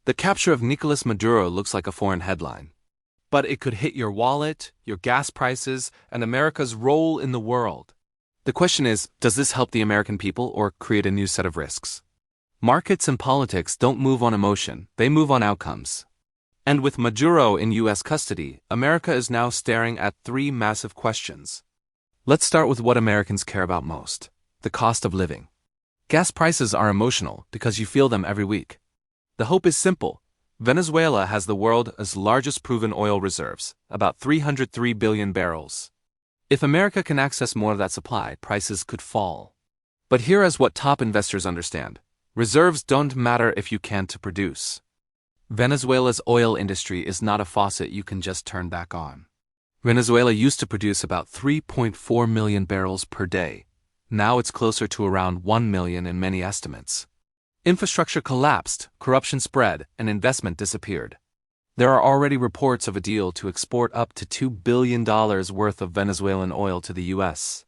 The capture of Nicolas Maduro looks like a foreign headline. But it could hit your wallet, your gas prices, and America's role in the world. The question is, does this help the American people or create a new set of risks? Markets and politics don't move on emotion, they move on outcomes. And with Maduro in U.S. custody, America is now staring at three massive questions. Let's start with what Americans care about most: the cost of living. Gas prices are emotional because you feel them every week. The hope is simple. Venezuela has the world's largest proven oil reserves, about 303 billion barrels. If America can access more of that supply, prices could fall. But here is what top investors understand: reserves don't matter if you can't produce. Venezuela's oil industry is not a faucet you can just turn back on. Venezuela used to produce about 3.4 million barrels per day. Now it's closer to around 1 million in many estimates. Infrastructure collapsed, corruption spread, and investment disappeared. There are already reports of a deal to export up to $2 billion worth of Venezuelan oil to the U.S.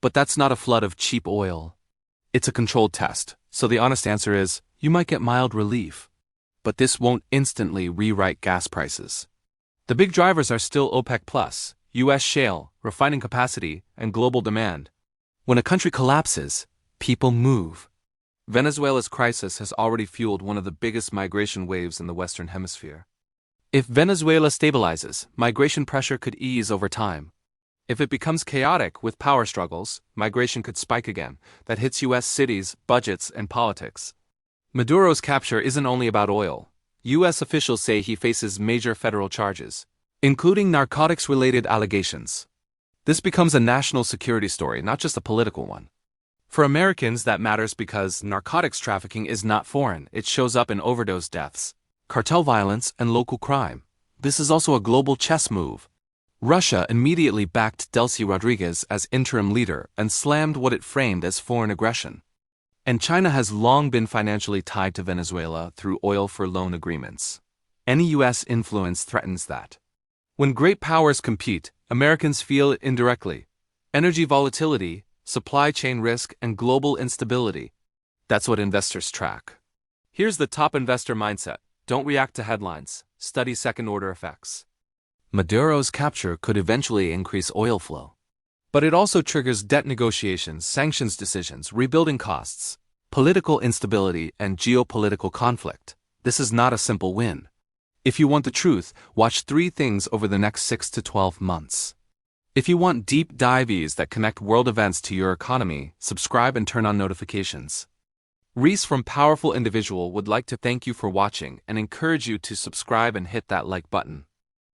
But that's not a flood of cheap oil. It's a controlled test, so the honest answer is, you might get mild relief. But this won't instantly rewrite gas prices. The big drivers are still OPEC+, U.S. shale, refining capacity, and global demand. When a country collapses, people move. Venezuela's crisis has already fueled one of the biggest migration waves in the Western Hemisphere. If Venezuela stabilizes, migration pressure could ease over time. If it becomes chaotic with power struggles, migration could spike again. That hits U.S. cities, budgets, and politics. Maduro's capture isn't only about oil. U.S. officials say he faces major federal charges, including narcotics-related allegations. This becomes a national security story, not just a political one. For Americans, that matters because narcotics trafficking is not foreign. It shows up in overdose deaths, cartel violence, and local crime. This is also a global chess move. Russia immediately backed Delcy Rodriguez as interim leader and slammed what it framed as foreign aggression. And China has long been financially tied to Venezuela through oil for loan agreements. Any U.S. influence threatens that. When great powers compete, Americans feel it indirectly. Energy volatility, supply chain risk, and global instability. That's what investors track. Here's the top investor mindset. Don't react to headlines. Study second-order effects. Maduro's capture could eventually increase oil flow. But it also triggers debt negotiations, sanctions decisions, rebuilding costs, political instability, and geopolitical conflict. This is not a simple win. If you want the truth, watch three things over the next 6 to 12 months. If you want deep dives that connect world events to your economy, subscribe and turn on notifications. Reese from Powerful Individual would like to thank you for watching and encourage you to subscribe and hit that like button.